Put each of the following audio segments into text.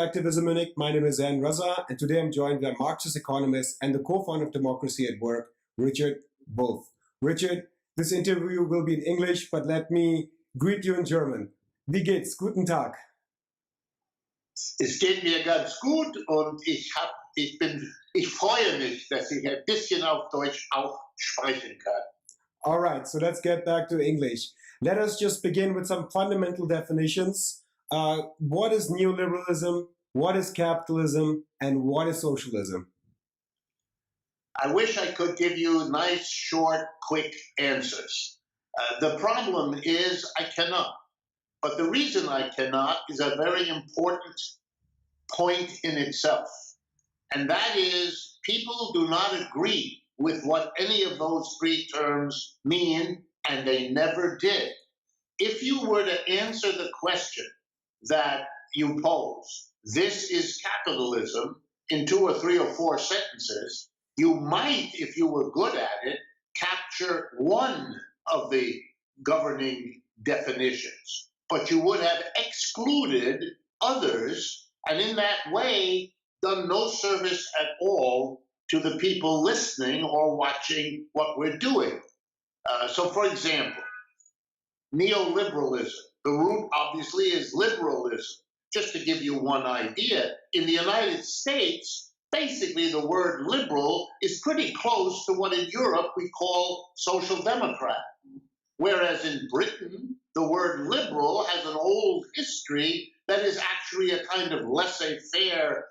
Constructivism Munich. My name is Zain Raza, and today I'm joined by Marxist economist and the co-founder of Democracy at Work, Richard Wolff. Richard, this interview will be in English, but let me greet you in German. Wie geht's? Guten Tag. Es geht mir ganz gut und ich freue mich, dass ich ein bisschen auf Deutsch auch sprechen kann. All right, so let's get back to English. Let us just begin with some fundamental definitions. What is neoliberalism? What is capitalism? And what is socialism? I wish I could give you nice, short, quick answers. The problem is I cannot. But the reason I cannot is a very important point in itself. And that is people do not agree with what any of those three terms mean, and they never did. If you were to answer the question that you pose, this is capitalism, in 2 or 3 or 4 sentences, you might, if you were good at it, capture one of the governing definitions, but you would have excluded others, and in that way done no service at all to the people listening or watching what we're doing. So, for example, neoliberalism, the root obviously is liberalism. Just to give you one idea, in the United States, basically the word liberal is pretty close to what in Europe we call social democrat. Whereas in Britain, the word liberal has an old history that is actually a kind of laissez-faire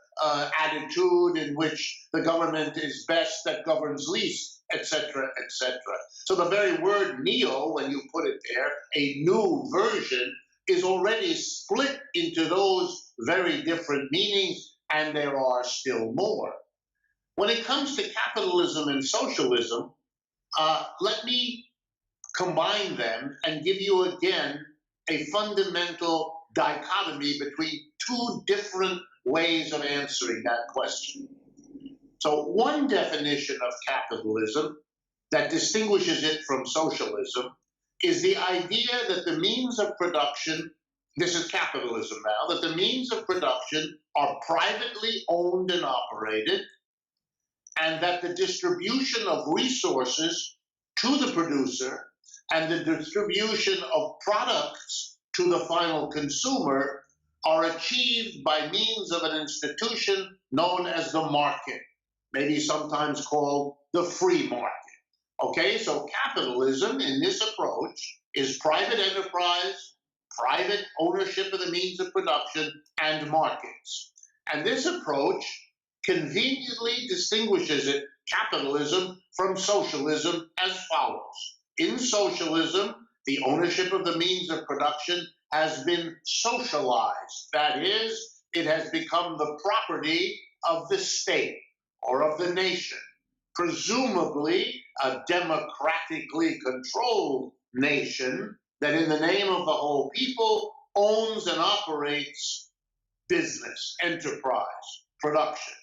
attitude in which the government is best that governs least, etc., etc. So the very word neo, when you put it there, a new version, is already split into those very different meanings, and there are still more. When it comes to capitalism and socialism, let me combine them and give you again a fundamental dichotomy between 2 different ways of answering that question. So one definition of capitalism that distinguishes it from socialism is the idea that the means of production, this is capitalism now, that the means of production are privately owned and operated, and that the distribution of resources to the producer and the distribution of products to the final consumer are achieved by means of an institution known as the market, maybe sometimes called the free market. Okay, so capitalism in this approach is private enterprise, private ownership of the means of production, and markets. And this approach conveniently distinguishes it, capitalism, from socialism as follows. In socialism, the ownership of the means of production has been socialized. That is, it has become the property of the state or of the nation, presumably a democratically controlled nation that in the name of the whole people owns and operates business, enterprise, production.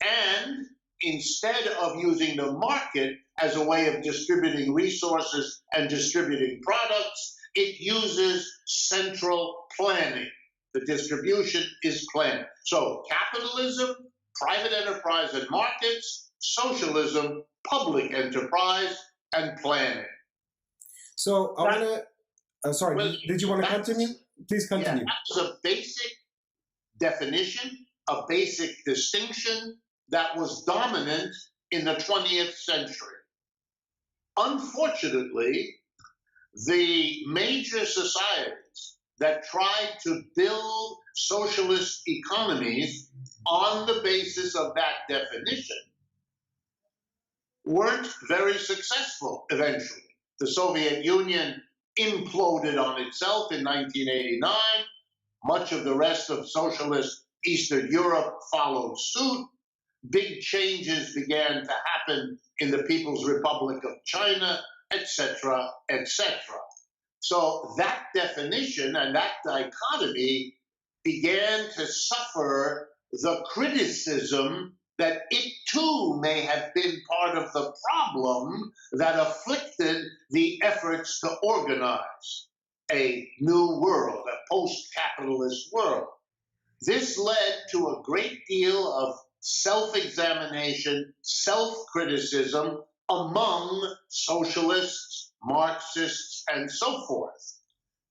And instead of using the market as a way of distributing resources and distributing products, it uses central planning. The distribution is planned. So capitalism, private enterprise and markets, socialism, public enterprise and planning. So I want to, sorry, well, did you want to continue? Please continue. Yeah, that's a basic definition, a basic distinction that was dominant in the 20th century. Unfortunately, the major societies that tried to build socialist economies on the basis of that definition weren't very successful eventually. The Soviet Union imploded on itself in 1989. Much of the rest of socialist Eastern Europe followed suit. Big changes began to happen in the People's Republic of China, etc., etc. So that definition and that dichotomy began to suffer the criticism that it too may have been part of the problem that afflicted the efforts to organize a new world, a post-capitalist world. This led to a great deal of self-examination, self-criticism among socialists, Marxists, and so forth.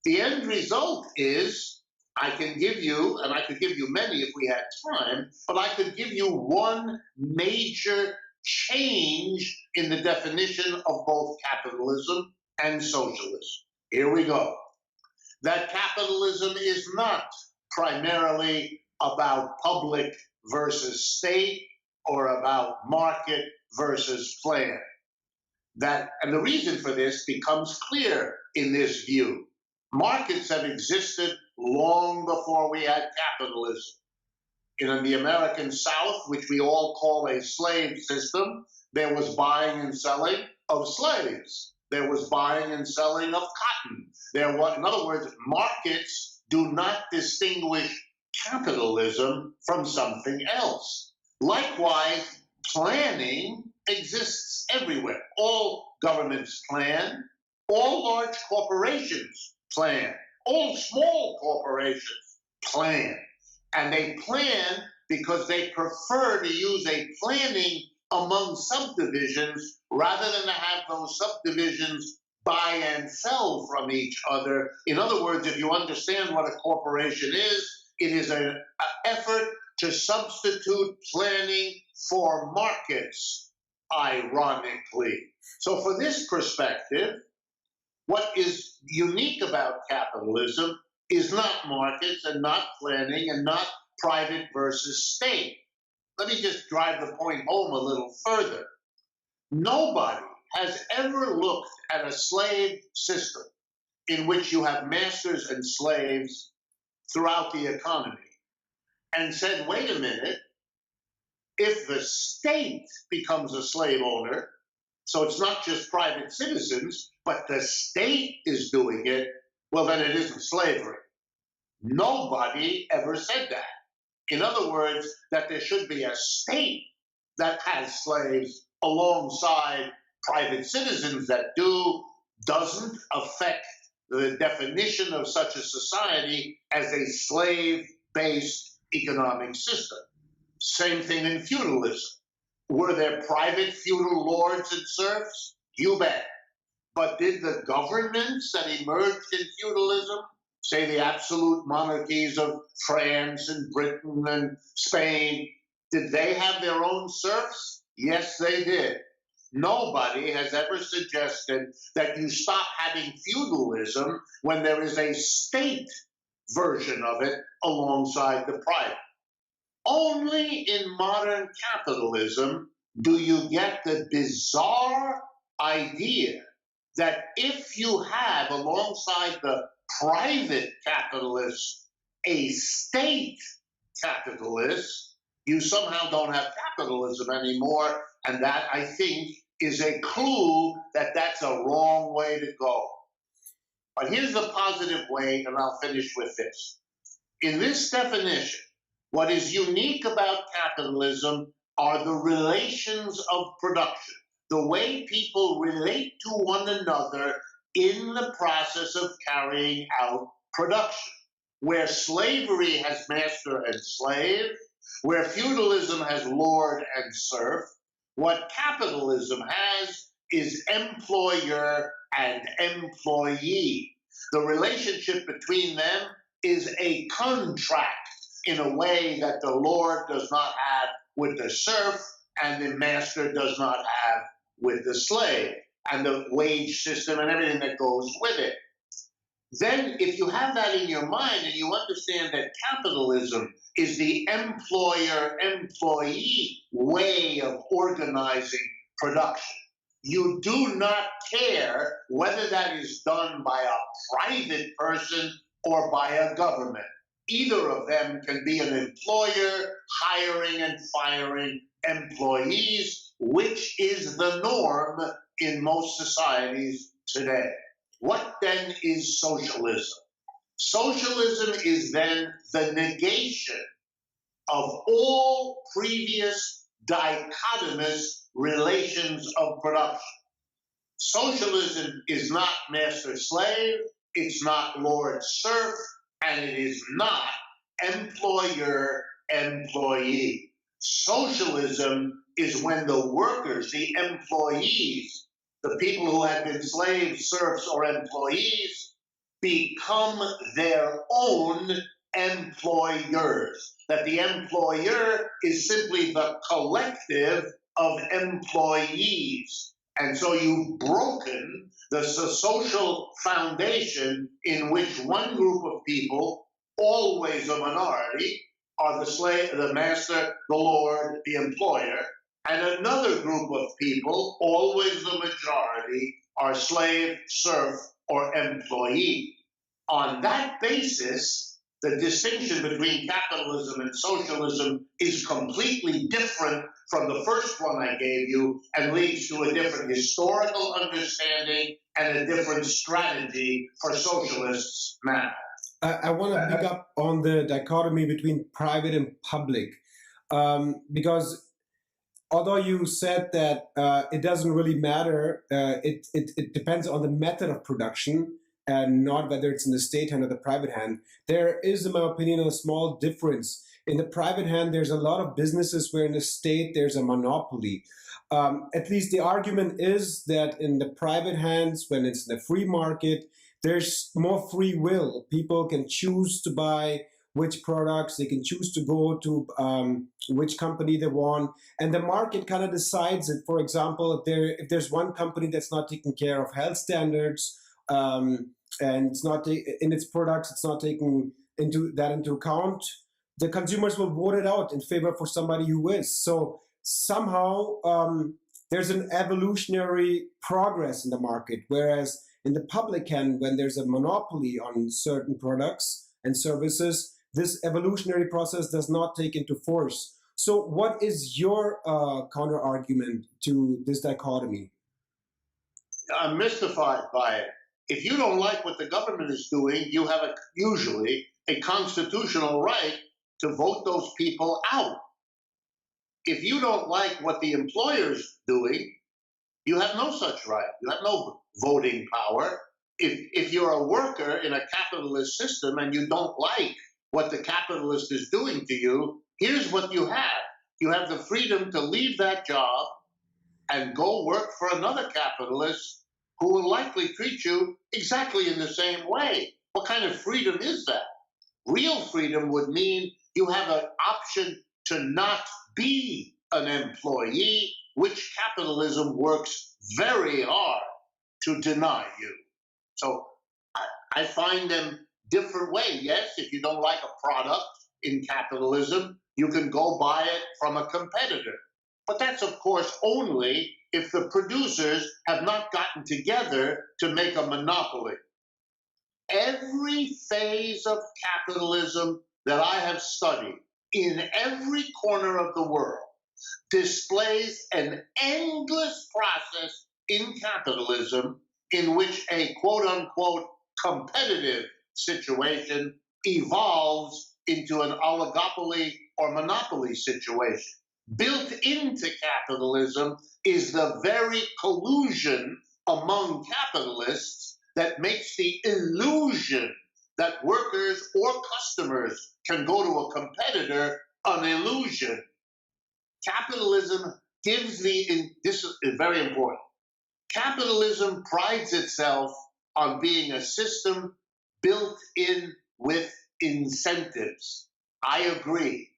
The end result is, I can give you, and I could give you many if we had time, but I could give you one major change in the definition of both capitalism and socialism. Here we go. That capitalism is not primarily about public versus state or about market versus plan. And the reason for this becomes clear in this view. Markets have existed long before we had capitalism. In the American South, which we all call a slave system, there was buying and selling of slaves. There was buying and selling of cotton. In other words, markets do not distinguish capitalism from something else. Likewise, planning exists everywhere. All governments plan, all large corporations plan, all small corporations plan. And they plan because they prefer to use a planning among subdivisions rather than to have those subdivisions buy and sell from each other. In other words, if you understand what a corporation is, it is an effort to substitute planning for markets, ironically. So for this perspective, what is unique about capitalism is not markets and not planning and not private versus state. Let me just drive the point home a little further. Nobody has ever looked at a slave system in which you have masters and slaves throughout the economy and said, wait a minute, if the state becomes a slave owner, so it's not just private citizens, but the state is doing it, well, then it isn't slavery. Nobody ever said that. In other words, that there should be a state that has slaves alongside private citizens that do, doesn't affect the definition of such a society as a slave-based economic system. Same thing in feudalism. Were there private feudal lords and serfs? You bet. But did the governments that emerged in feudalism, say the absolute monarchies of France and Britain and Spain, did they have their own serfs? Yes, they did. Nobody has ever suggested that you stop having feudalism when there is a state version of it alongside the private. Only in modern capitalism do you get the bizarre idea that if you have alongside the private capitalist a state capitalist, you somehow don't have capitalism anymore. And that, I think, is a clue that that's a wrong way to go. But here's the positive way, and I'll finish with this. In this definition, what is unique about capitalism are the relations of production, the way people relate to one another in the process of carrying out production, where slavery has master and slave, where feudalism has lord and serf. What capitalism has is employer and employee. The relationship between them is a contract in a way that the lord does not have with the serf and the master does not have with the slave, and the wage system and everything that goes with it. Then if you have that in your mind and you understand that capitalism is the employer-employee way of organizing production, you do not care whether that is done by a private person or by a government. Either of them can be an employer hiring and firing employees, which is the norm in most societies today. What then is socialism? Socialism is then the negation of all previous dichotomous relations of production. Socialism is not master-slave, it's not lord-serf, and it is not employer-employee. Socialism is when the workers, the employees, the people who have been slaves, serfs, or employees, become their own employers. That the employer is simply the collective of employees. And so you've broken the social foundation in which one group of people, always a minority, are the slave, the master, the lord, the employer, and another group of people, always the majority, are slave, serf, or employee. On that basis, the distinction between capitalism and socialism is completely different from the first one I gave you and leads to a different historical understanding and a different strategy for socialists now. I want to pick up on the dichotomy between private and public, because although you said that it doesn't really matter, it depends on the method of production and not whether it's in the state hand or the private hand. There is, in my opinion, a small difference. In the private hand, there's a lot of businesses where in the state there's a monopoly. At least the argument is that in the private hands, when it's in the free market, there's more free will. People can choose to buy which products, they can choose to go to which company they want, and the market kind of decides it. For example, if there's one company that's not taking care of health standards, and it's not in its products, it's not taking into account, the consumers will vote it out in favor for somebody who is. So somehow there's an evolutionary progress in the market, whereas in the public hand, when there's a monopoly on certain products and services, this evolutionary process does not take into force. So what is your counter argument to this dichotomy? I'm mystified by it. If you don't like what the government is doing, you have usually a constitutional right to vote those people out. If you don't like what the employer's doing, you have no such right. You have no voting power. If you're a worker in a capitalist system and you don't like what the capitalist is doing to you, here's what you have. You have the freedom to leave that job and go work for another capitalist who will likely treat you exactly in the same way. What kind of freedom is that? Real freedom would mean you have an option to not be an employee, which capitalism works very hard to deny you. So I find them different ways. Yes, if you don't like a product in capitalism, you can go buy it from a competitor. But that's, of course, only if the producers have not gotten together to make a monopoly. Every phase of capitalism that I have studied in every corner of the world displays an endless process in capitalism in which a quote-unquote competitive situation evolves into an oligopoly or monopoly situation. Built into capitalism is the very collusion among capitalists that makes the illusion that workers or customers can go to a competitor an illusion. Capitalism gives this is very important. Capitalism prides itself on being a system built in with incentives. I agree.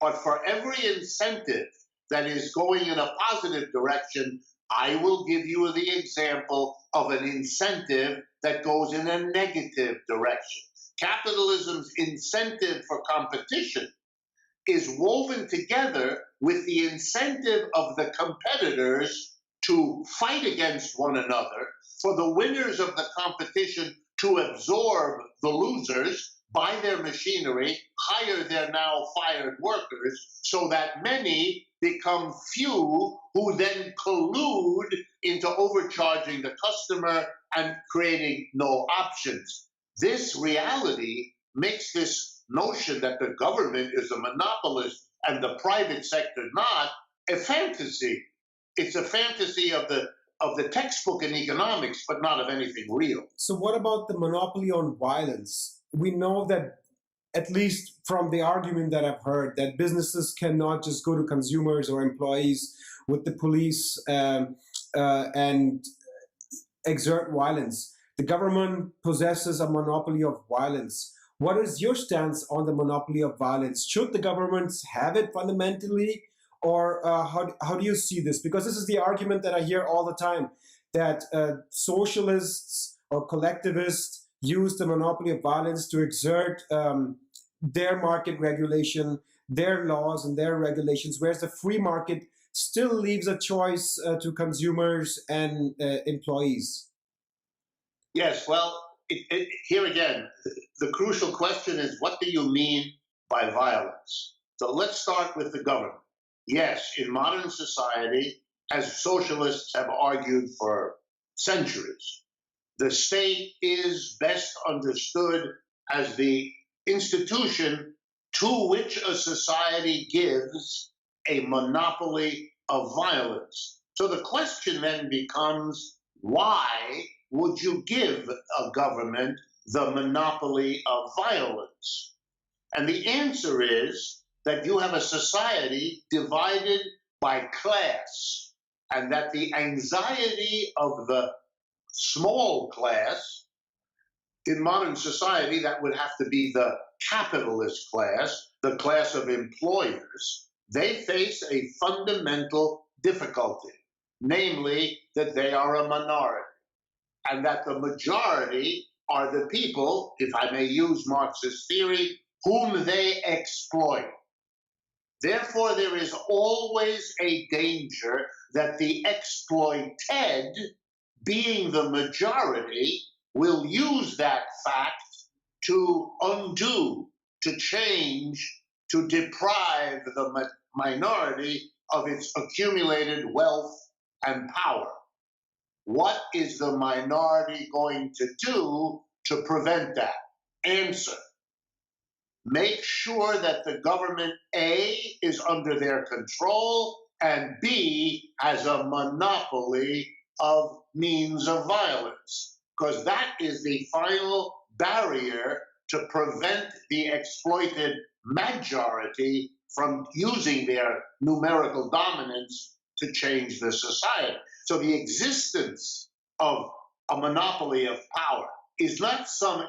But for every incentive that is going in a positive direction, I will give you the example of an incentive that goes in a negative direction. Capitalism's incentive for competition is woven together with the incentive of the competitors to fight against one another, for the winners of the competition to absorb the losers, buy their machinery, hire their now fired workers, so that many become few who then collude into overcharging the customer and creating no options. This reality makes this notion that the government is a monopolist and the private sector not a fantasy. It's a fantasy of the textbook in economics, but not of anything real. So what about the monopoly on violence? We know that at least from the argument that I've heard, that businesses cannot just go to consumers or employees with the police and exert violence. The government possesses a monopoly of violence. What is your stance on the monopoly of violence? Should the governments have it fundamentally, or how do you see this? Because this is the argument that I hear all the time, that socialists or collectivists use the monopoly of violence to exert their market regulation, their laws and their regulations, whereas the free market still leaves a choice to consumers and employees. Yes, well, here again, the crucial question is, what do you mean by violence? So let's start with the government. Yes, in modern society, as socialists have argued for centuries, the state is best understood as the institution to which a society gives a monopoly of violence. So the question then becomes, why would you give a government the monopoly of violence? And the answer is that you have a society divided by class, and that the anxiety of the small class in modern society, that would have to be the capitalist class, the class of employers, they face a fundamental difficulty, namely that they are a minority, and that the majority are the people, if I may use Marxist theory, whom they exploit. Therefore, there is always a danger that the exploited, being the majority, will use that fact to undo, to change, to deprive the minority of its accumulated wealth and power. What is the minority going to do to prevent that? Answer: make sure that the government, A, is under their control, and B, has a monopoly of means of violence, because that is the final barrier to prevent the exploited majority from using their numerical dominance to change the society. So the existence of a monopoly of power is not some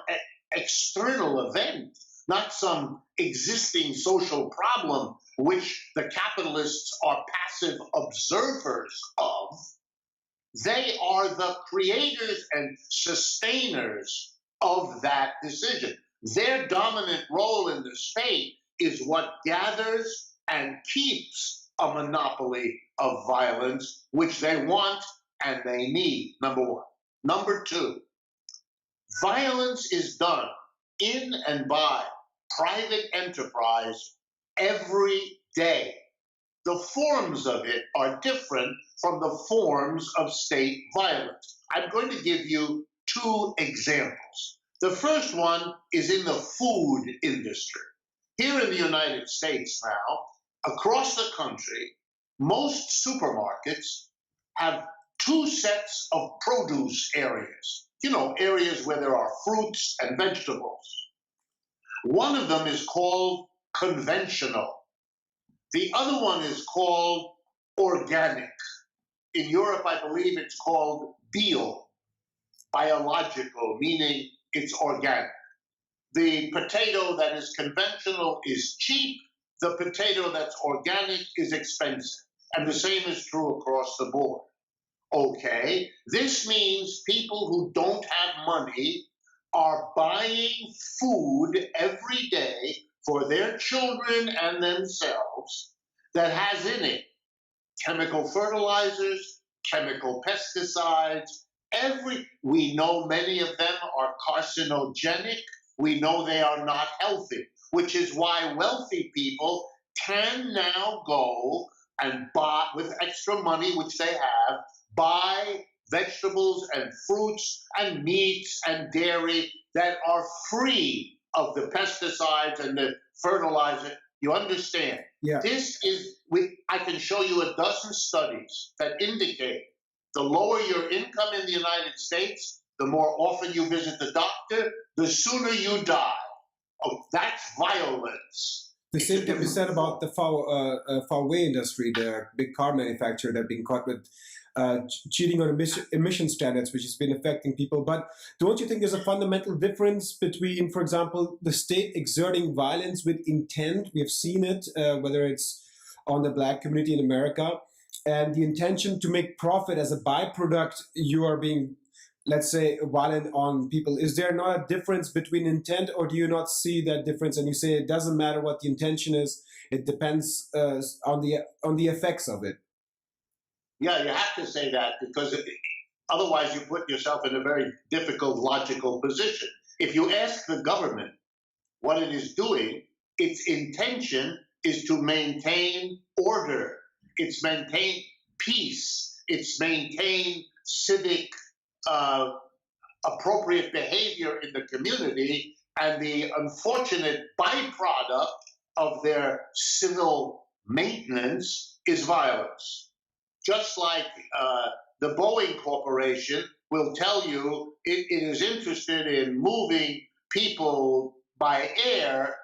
external event, not some existing social problem which the capitalists are passive observers of. They are the creators and sustainers of that decision. Their dominant role in the state is what gathers and keeps a monopoly of violence, which they want and they need, number one. Number two, violence is done in and by private enterprise every day. The forms of it are different from the forms of state violence. I'm going to give you two examples. The first one is in the food industry. Here in the United States now, across the country, most supermarkets have two sets of produce areas. You know, areas where there are fruits and vegetables. One of them is called conventional. The other one is called organic. In Europe, I believe it's called bio, biological, meaning it's organic. The potato that is conventional is cheap. The potato that's organic is expensive. And the same is true across the board. Okay, this means people who don't have money are buying food every day for their children and themselves that has in it chemical fertilizers, chemical pesticides. We know many of them are carcinogenic. We know they are not healthy, which is why wealthy people can now go and buy, with extra money, which they have, buy vegetables and fruits and meats and dairy that are free of the pesticides and the fertilizer. You understand? Yeah. I can show you a dozen studies that indicate the lower your income in the United States, the more often you visit the doctor, the sooner you die. Oh, that's violence. The same can be said about the Huawei industry, the big car manufacturer that being caught with cheating on emission standards, which has been affecting people. But don't you think there's a fundamental difference between, for example, the state exerting violence with intent? We have seen it, whether it's on the black community in America, and the intention to make profit as a byproduct, you are being, let's say, violent on people. Is there not a difference between intent, or do you not see that difference? And you say it doesn't matter what the intention is; it depends on the effects of it. Yeah, you have to say that because otherwise you put yourself in a very difficult logical position. If you ask the government what it is doing, its intention is to maintain order. It's maintain peace. It's maintain civic appropriate behavior in the community, and the unfortunate byproduct of their civil maintenance is violence. Just like the Boeing Corporation will tell you it is interested in moving people by air.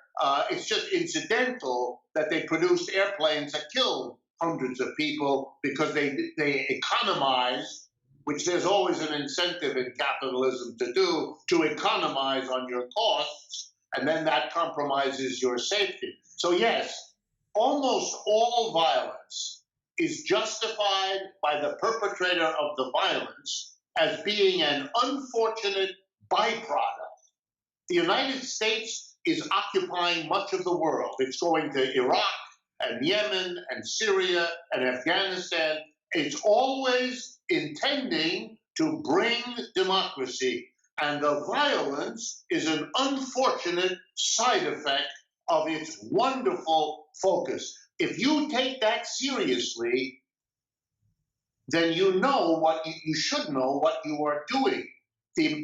It's just incidental that they produced airplanes that killed hundreds of people because they economize, which there's always an incentive in capitalism to do, to economize on your costs, and then that compromises your safety. So yes, almost all violence is justified by the perpetrator of the violence as being an unfortunate byproduct. The United States is occupying much of the world. It's going to Iraq and Yemen and Syria and Afghanistan. It's always intending to bring democracy, and the violence is an unfortunate side effect of its wonderful focus. If you take that seriously, then you know what you should know what you are doing.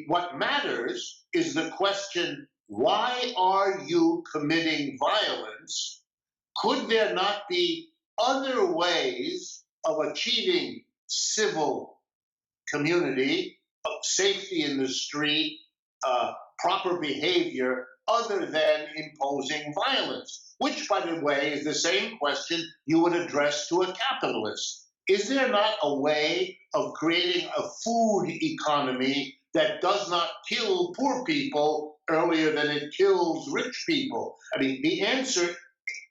What matters is the question, why are you committing violence? Could there not be other ways of achieving civil community, of safety in the street, proper behavior, other than imposing violence? Which, by the way, is the same question you would address to a capitalist. Is there not a way of creating a food economy that does not kill poor people earlier than it kills rich people? I mean, the answer,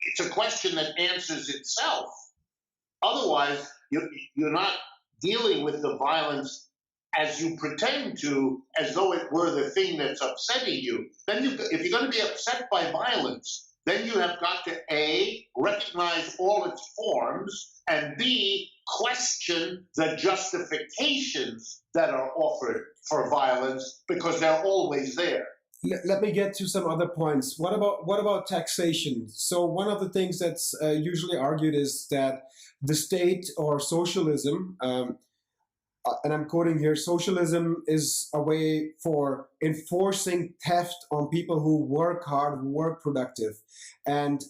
it's a question that answers itself. Otherwise, you're not dealing with the violence as you pretend to, as though it were the thing that's upsetting you. Then if you're going to be upset by violence, then you have got to A, recognize all its forms, and B, question the justifications that are offered for violence, because they're always there. Let me get to some other points. What about taxation? So one of the things that's usually argued is that the state, or socialism, and I'm quoting here, socialism is a way for enforcing theft on people who work hard, who work productive. And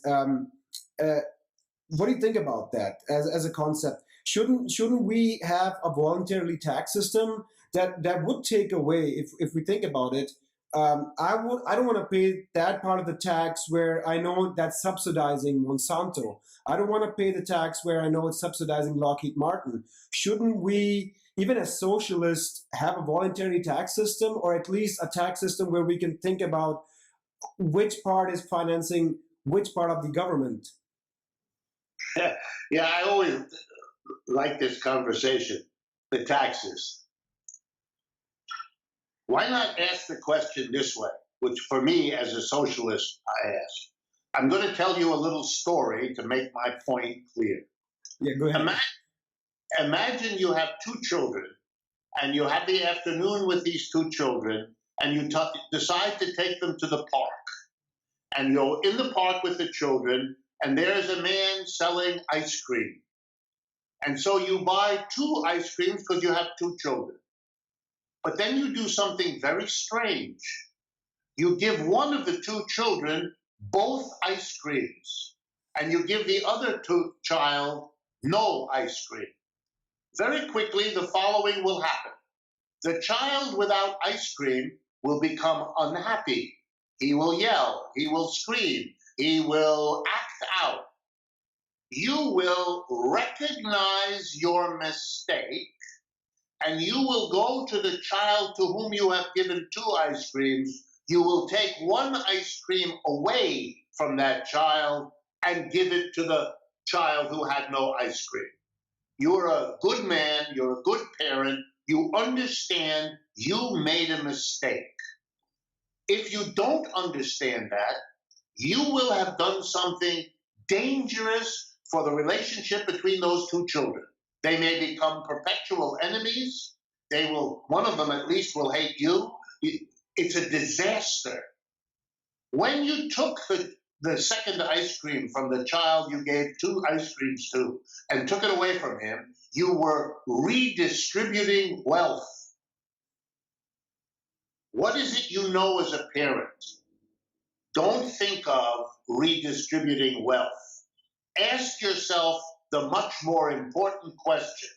what do you think about that as a concept? Shouldn't we have a voluntary tax system that would take away, if we think about it, I don't want to pay that part of the tax where I know that's subsidizing Monsanto. I don't want to pay the tax where I know it's subsidizing Lockheed Martin. Shouldn't we, even as socialists, have a voluntary tax system, or at least a tax system where we can think about which part is financing which part of the government? Yeah, I always like this conversation, the taxes. Why not ask the question this way, which for me as a socialist, I ask. I'm going to tell you a little story to make my point clear. Yeah, go ahead. Imagine you have two children, and you have the afternoon with these two children, and you decide to take them to the park. And you're in the park with the children, and there's a man selling ice cream. And so you buy 2 ice creams because you have 2 children. But then you do something very strange. You give one of the 2 children both ice creams, and you give the other child no ice cream. Very quickly, the following will happen. The child without ice cream will become unhappy. he will yell, he will scream, he will act out. You will recognize your mistake and you will go to the child to whom you have given 2 ice creams. You will take 1 ice cream away from that child and give it to the child who had no ice cream. You're a good man, you're a good parent, you understand you made a mistake. If you don't understand that, you will have done something dangerous for the relationship between those 2 children. They may become perpetual enemies. One of them at least will hate you. It's a disaster. When you took the second ice cream from the child you gave 2 ice creams to and took it away from him, you were redistributing wealth. What is it you know as a parent? Don't think of redistributing wealth. Ask yourself the much more important question: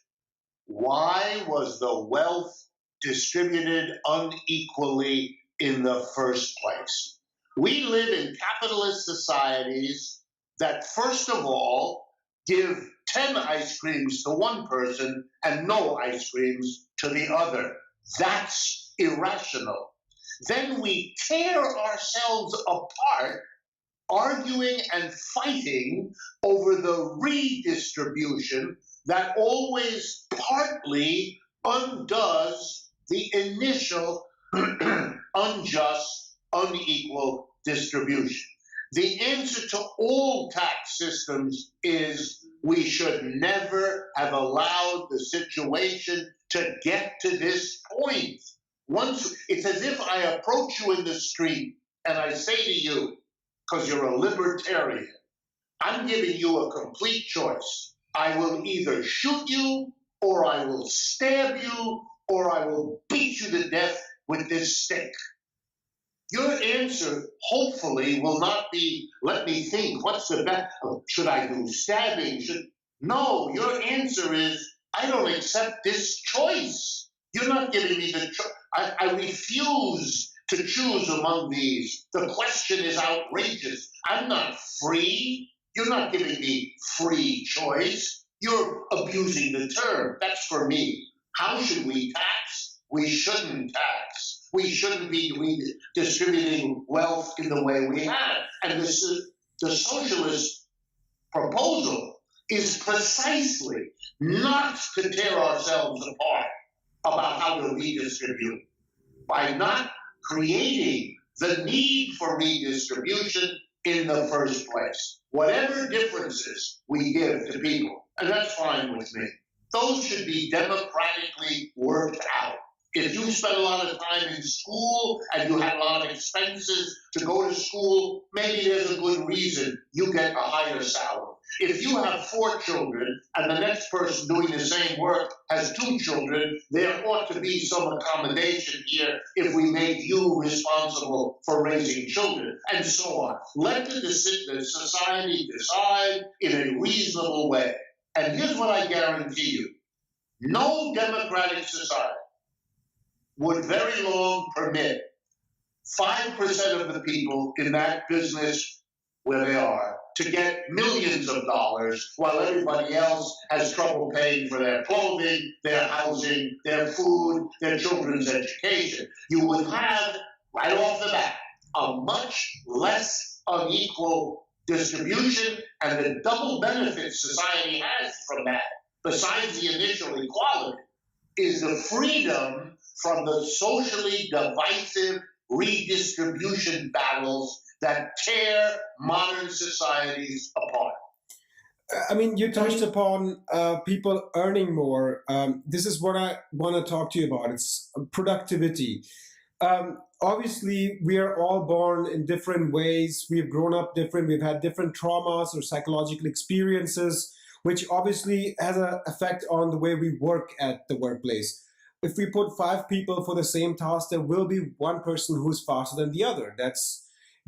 why was the wealth distributed unequally in the first place? We live in capitalist societies that, first of all, give 10 ice creams to one person and no ice creams to the other. That's irrational. Then we tear ourselves apart, arguing and fighting over the redistribution that always partly undoes the initial unjust, unequal distribution. The answer to all tax systems is we should never have allowed the situation to get to this point. It's as if I approach you in the street and I say to you, because you're a libertarian, I'm giving you a complete choice. I will either shoot you, or I will stab you, or I will beat you to death with this stick. Your answer, hopefully, will not be, let me think, what's the best? Should I do stabbing? No, your answer is, I don't accept this choice. You're not giving me the choice. I refuse to choose among these. The question is outrageous. I'm not free. You're not giving me free choice. You're abusing the term. That's for me. How should we tax? We shouldn't tax. We shouldn't be redistributing wealth in the way we have. And the socialist proposal is precisely not to tear ourselves apart about how to redistribute, by not creating the need for redistribution in the first place. Whatever differences we give to people, and that's fine with me, those should be democratically worked out. If you spend a lot of time in school and you had a lot of expenses to go to school, maybe there's a good reason you get a higher salary. If you have 4 children and the next person doing the same work has 2 children, there ought to be some accommodation here if we make you responsible for raising children, and so on. Let the society decide in a reasonable way. And here's what I guarantee you. No democratic society would very long permit 5% of the people in that business where they are to get millions of dollars while everybody else has trouble paying for their clothing, their housing, their food, their children's education. You would have, right off the bat, a much less unequal distribution, and the double benefit society has from that, besides the initial equality, is the freedom from the socially divisive redistribution battles that tear modern societies apart. I mean, you touched upon people earning more. This is what I want to talk to you about. It's productivity. Obviously, we are all born in different ways. We've grown up different. We've had different traumas or psychological experiences, which obviously has an effect on the way we work at the workplace. If we put 5 people for the same task, there will be one person who's faster than the other.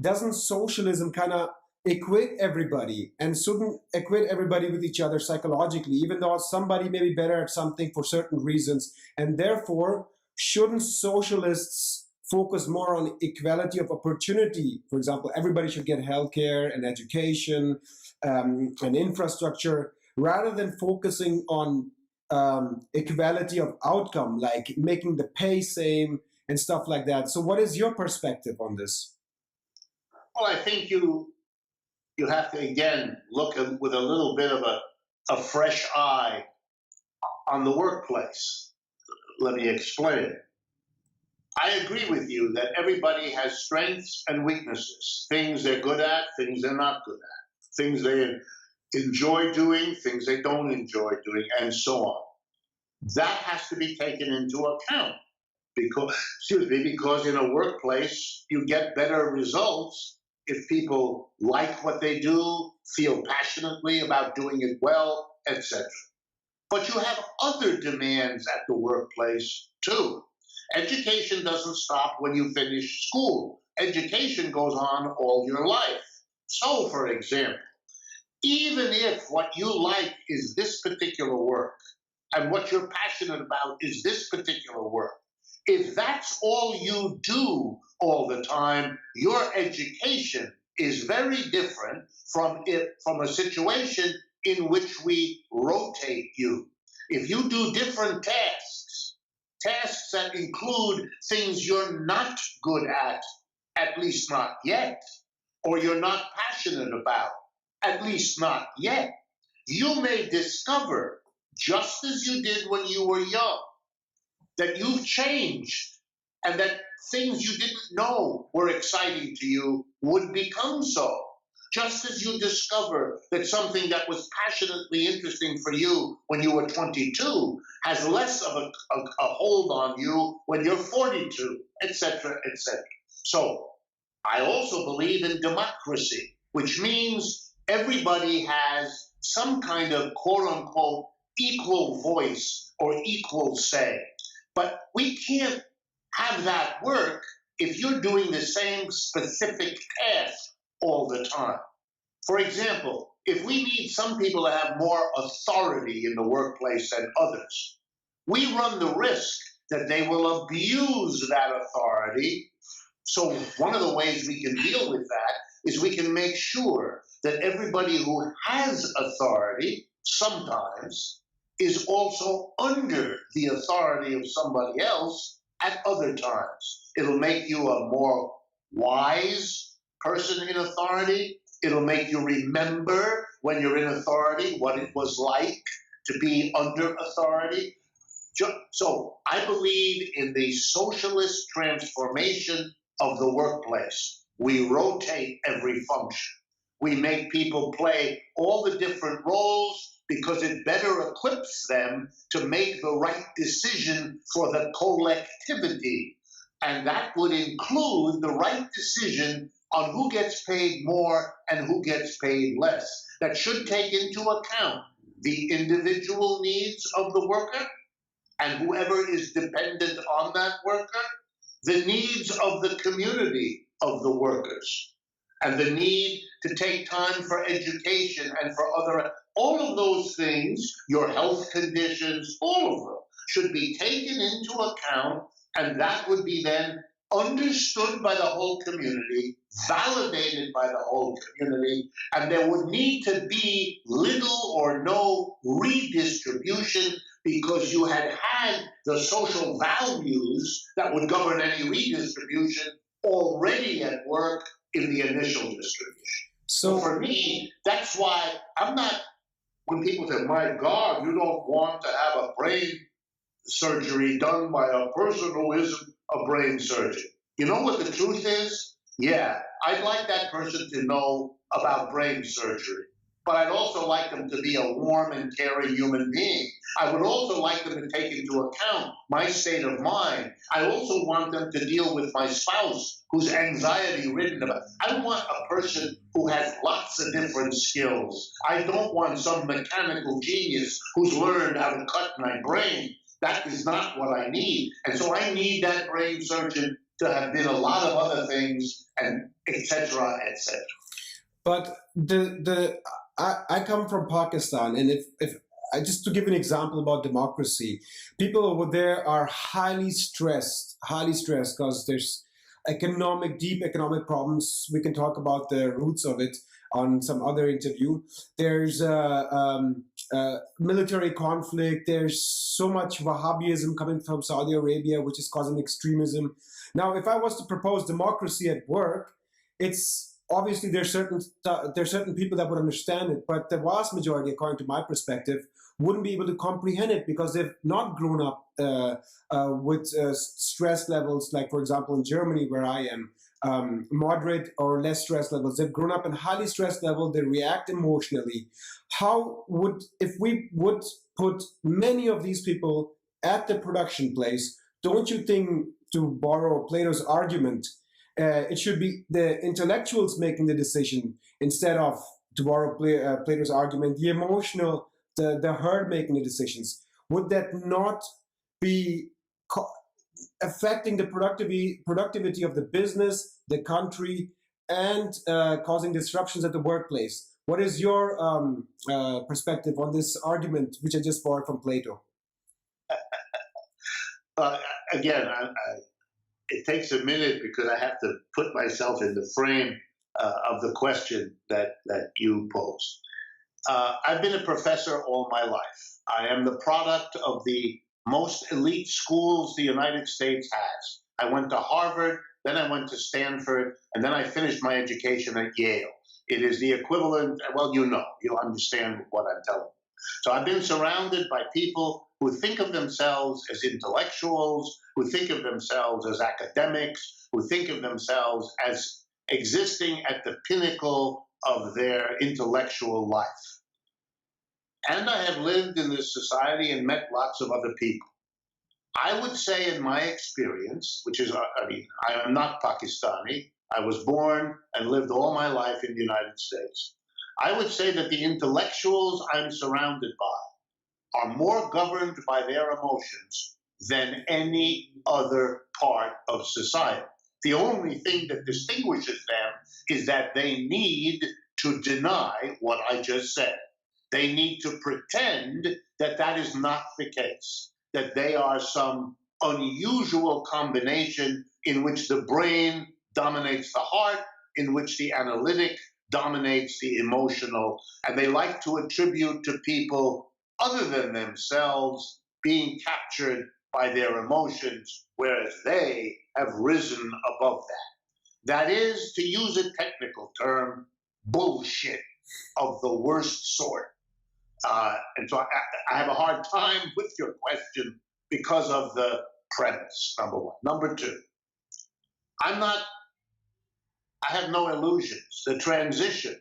Doesn't socialism kind of equate everybody, and shouldn't equate everybody with each other psychologically, even though somebody may be better at something for certain reasons, and therefore shouldn't socialists focus more on equality of opportunity. For example, everybody should get healthcare and education and infrastructure, rather than focusing on equality of outcome, like making the pay same and stuff like that. So what is your perspective on this? Well, I think you have to again look with a little bit of a fresh eye on the workplace. Let me explain. I agree with you that everybody has strengths and weaknesses, things they're good at, things they're not good at, things they enjoy doing, things they don't enjoy doing, and so on. That has to be taken into account because in a workplace you get better results if people like what they do, feel passionately about doing it well, etc. But you have other demands at the workplace too. Education doesn't stop when you finish school. Education goes on all your life. So, for example, even if what you like is this particular work, and what you're passionate about is this particular work, if that's all you do all the time, your education is very different from a situation in which we rotate you. If you do different tasks that include things you're not good at least not yet, or you're not passionate about, at least not yet, you may discover, just as you did when you were young, that you've changed and that things you didn't know were exciting to you would become so. Just as you discover that something that was passionately interesting for you when you were 22 has less of a hold on you when you're 42, etc., etc. So I also believe in democracy, which means everybody has some kind of quote-unquote equal voice or equal say. But we can't have that work if you're doing the same specific task all the time. For example, if we need some people to have more authority in the workplace than others, we run the risk that they will abuse that authority. So one of the ways we can deal with that is we can make sure that everybody who has authority sometimes is also under the authority of somebody else at other times. It'll make you a more wise person in authority. It'll make you remember when you're in authority what it was like to be under authority. So I believe in the socialist transformation of the workplace. We rotate every function. We make people play all the different roles because it better equips them to make the right decision for the collectivity. And that would include the right decision on who gets paid more and who gets paid less. That should take into account the individual needs of the worker and whoever is dependent on that worker, the needs of the community of the workers, and the need to take time for education and for all of those things, your health conditions, all of them should be taken into account, and that would be then understood by the whole community, validated by the whole community, and there would need to be little or no redistribution because you had the social values that would govern any redistribution already at work in the initial distribution. So for me, that's why I'm not, when people say, my God, you don't want to have a brain surgery done by a person who isn't a brain surgeon. You know what the truth is? Yeah, I'd like that person to know about brain surgery, but I'd also like them to be a warm and caring human being. I would also like them to take into account my state of mind. I also want them to deal with my spouse who's anxiety-ridden about. I want a person who has lots of different skills. I don't want some mechanical genius who's learned how to cut my brain. That is not what I need. And so I need that brain surgeon to have did a lot of other things, and et cetera, et cetera. But I come from Pakistan, and if just to give an example about democracy, people over there are highly stressed because there's deep economic problems. We can talk about the roots of it on some other interview. There's military conflict. There's so much Wahhabism coming from Saudi Arabia, which is causing extremism. Now, if I was to propose democracy at work, it's obviously there's certain people that would understand it, but the vast majority, according to my perspective, wouldn't be able to comprehend it because they've not grown up with stress levels, like, for example, in Germany, where I am, moderate or less stress levels. They've grown up in highly stressed level. They react emotionally. If we would put many of these people at the production place, don't you think, to borrow Plato's argument, it should be the intellectuals making the decision instead of, to borrow Plato's argument, the emotional, the herd making the decisions? Would that not be affecting the productivity of the business, the country, and causing disruptions at the workplace? What is your perspective on this argument, which I just borrowed from Plato? Again, it takes a minute because I have to put myself in the frame of the question that you posed. I've been a professor all my life. I am the product of the most elite schools the United States has. I went to Harvard, then I went to Stanford, and then I finished my education at Yale. It is the equivalent, well, you'll understand what I'm telling you. So I've been surrounded by people who think of themselves as intellectuals, who think of themselves as academics, who think of themselves as existing at the pinnacle of their intellectual life. And I have lived in this society and met lots of other people. I would say in my experience, which is, I am not Pakistani. I was born and lived all my life in the United States. I would say that the intellectuals I'm surrounded by are more governed by their emotions than any other part of society. The only thing that distinguishes them is that they need to deny what I just said. They need to pretend that that is not the case, that they are some unusual combination in which the brain dominates the heart, in which the analytic dominates the emotional, and they like to attribute to people other than themselves being captured by their emotions, whereas they have risen above that. That is, to use a technical term, bullshit of the worst sort. And so I have a hard time with your question because of the premise, number one. Number two, I have no illusions. The transition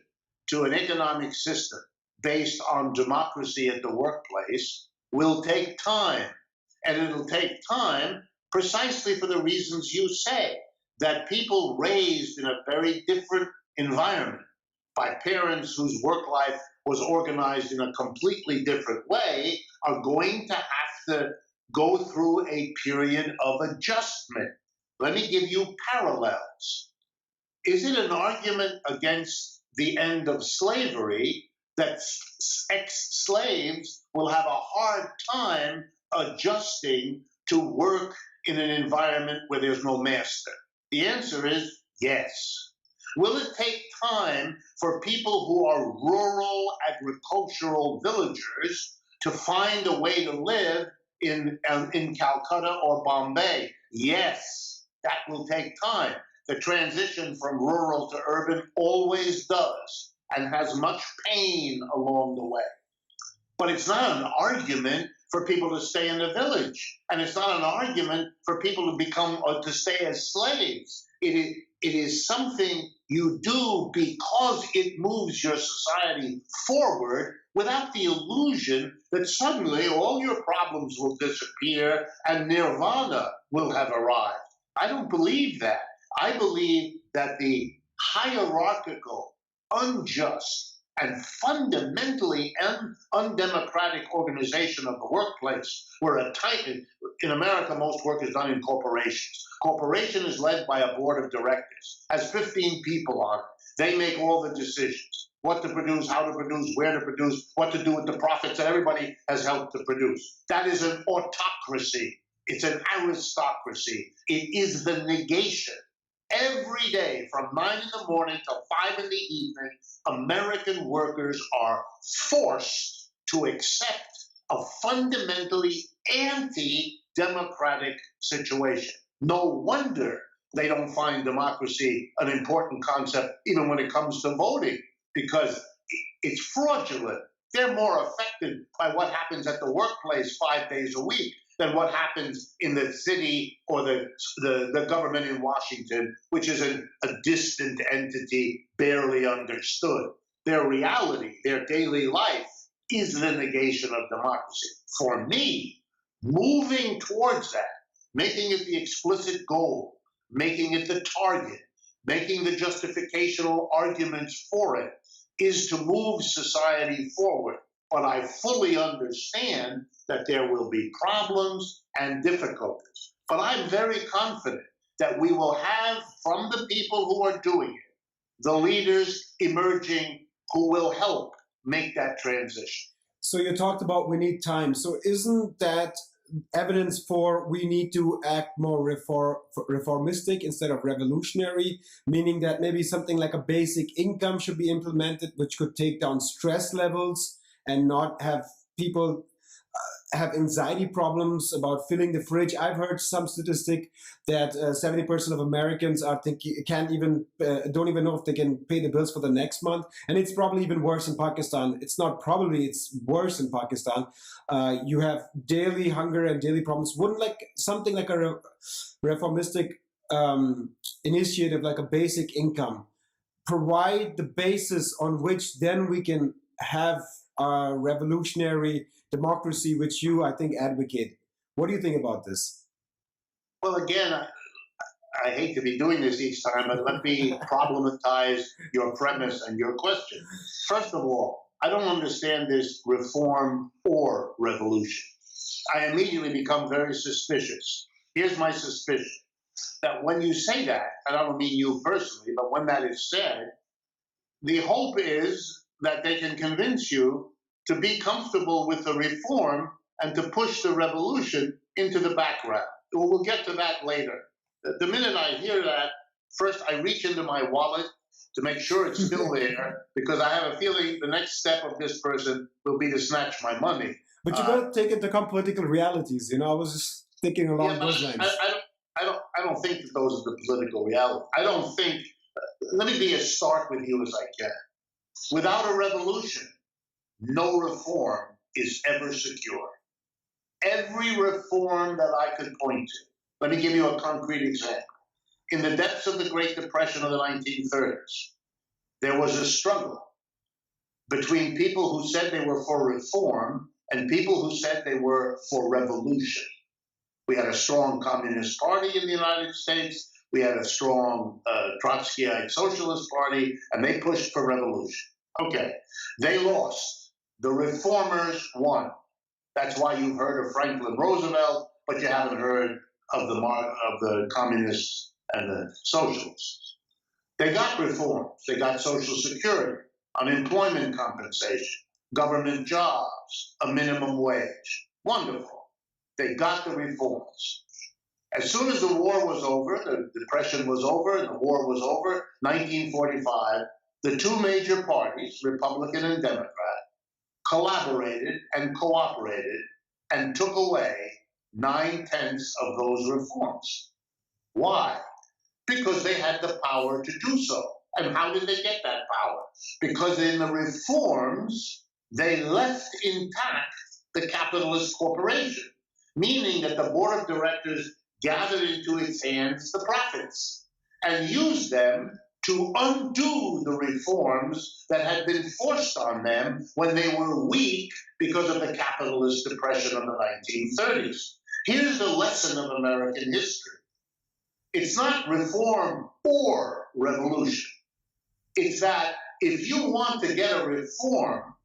to an economic system based on democracy at the workplace will take time. And it'll take time precisely for the reasons you say, that people raised in a very different environment by parents whose work life was organized in a completely different way are going to have to go through a period of adjustment. Let me give you parallels. Is it an argument against the end of slavery that ex-slaves will have a hard time adjusting to work in an environment where there's no master? The answer is yes. Will it take time for people who are rural agricultural villagers to find a way to live in Calcutta or Bombay? Yes, that will take time. The transition from rural to urban always does and has much pain along the way. But it's not an argument for people to stay in the village, and it's not an argument for people to become or to stay as slaves. It is something you do because it moves your society forward without the illusion that suddenly all your problems will disappear and nirvana will have arrived. I don't believe that. I believe that the hierarchical, unjust, and fundamentally undemocratic organization of the workplace, where in America, most work is done in corporations. Corporation is led by a board of directors, has 15 people on it. They make all the decisions. what to produce, how to produce, where to produce, what to do with the profits that everybody has helped to produce. That is an autocracy. It's an aristocracy. It is the negation. Every day from 9 in the morning till 5 in the evening, American workers are forced to accept a fundamentally anti-democratic situation. No wonder they don't find democracy an important concept, even when it comes to voting, because it's fraudulent. They're more affected by what happens at the workplace 5 days a week than what happens in the city or the government in Washington, which is a distant entity, barely understood. Their reality, their daily life, is the negation of democracy. For me, moving towards that, making it the explicit goal, making it the target, making the justificational arguments for it, is to move society forward. But I fully understand that there will be problems and difficulties. But I'm very confident that we will have, from the people who are doing it, the leaders emerging who will help make that transition. So you talked about we need time. So isn't that evidence for we need to act more reformistic instead of revolutionary, meaning that maybe something like a basic income should be implemented, which could take down stress levels and not have people have anxiety problems about filling the fridge? I've heard some statistic that 70% of Americans are thinking can't even don't even know if they can pay the bills for the next month, and it's probably even worse in Pakistan. It's not probably, it's worse in Pakistan. You have daily hunger and daily problems. Wouldn't like something like a reformistic initiative, like a basic income, provide the basis on which then we can have a revolutionary democracy, which you, I think, advocate? What do you think about this? Well, again, I hate to be doing this each time, but let me problematize your premise and your question. First of all, I don't understand this reform or revolution. I immediately become very suspicious. Here's my suspicion, that when you say that, and I don't mean you personally, but when that is said, the hope is that they can convince you to be comfortable with the reform and to push the revolution into the background. We'll get to that later. The minute I hear that, first I reach into my wallet to make sure it's still there, because I have a feeling the next step of this person will be to snatch my money. But you got to take into account political realities. You know, I was just thinking along those lines. I don't think that those are the political realities. I don't think. Let me be as stark with you as I can. Without a revolution, no reform is ever secure. Every reform that I could point to, let me give you a concrete example. In the depths of the Great Depression of the 1930s, there was a struggle between people who said they were for reform and people who said they were for revolution. We had a strong Communist Party in the United States. We had a strong Trotskyite Socialist Party, and they pushed for revolution. Okay, they lost. The reformers won. That's why you've heard of Franklin Roosevelt, but you haven't heard of the communists and the socialists. They got reforms. They got Social Security, unemployment compensation, government jobs, a minimum wage. Wonderful. They got the reforms. As soon as the war was over, the Depression was over, and the war was over, 1945, the two major parties, Republican and Democrat, collaborated and cooperated and took away 9/10 of those reforms. Why? Because they had the power to do so. And how did they get that power? Because in the reforms, they left intact the capitalist corporation, meaning that the board of directors gathered into its hands the profits and used them to undo the reforms that had been forced on them when they were weak because of the capitalist depression of the 1930s. Here's the lesson of American history. It's not reform or revolution. It's that if you want to get a reform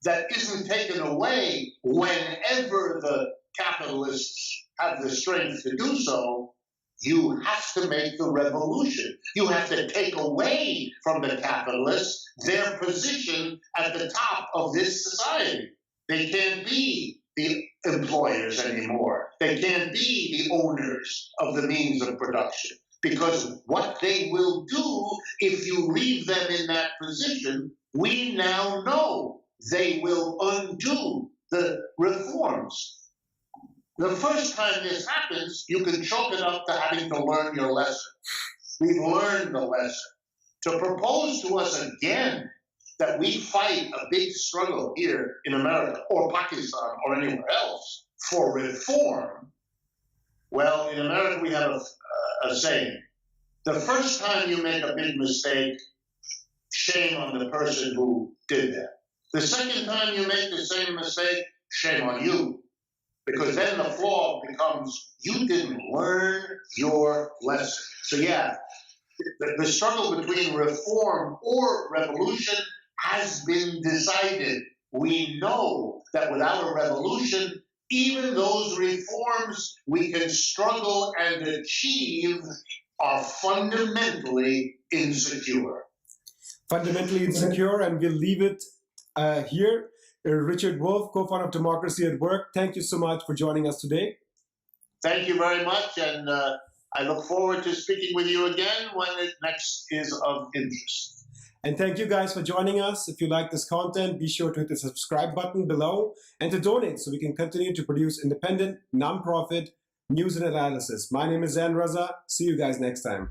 that isn't taken away whenever the capitalists have the strength to do so, you have to make the revolution. You have to take away from the capitalists their position at the top of this society. They can't be the employers anymore. They can't be the owners of the means of production. Because what they will do if you leave them in that position, we now know they will undo the reforms. The first time this happens, you can chalk it up to having to learn your lesson. We've learned the lesson. To propose to us again that we fight a big struggle here in America or Pakistan or anywhere else for reform, well, in America we have a saying. The first time you make a big mistake, shame on the person who did that. The second time you make the same mistake, shame on you. Because then the flaw becomes you didn't learn your lesson. So yeah, the struggle between reform or revolution has been decided. We know that without a revolution, even those reforms we can struggle and achieve are fundamentally insecure. Fundamentally insecure, and we'll leave it here. Richard Wolff, co-founder of Democracy at Work, thank you so much for joining us today. Thank you very much, and I look forward to speaking with you again when it next is of interest. And thank you guys for joining us. If you like this content, be sure to hit the subscribe button below and to donate so we can continue to produce independent, non-profit news and analysis. My name is Zain Raza. See you guys next time.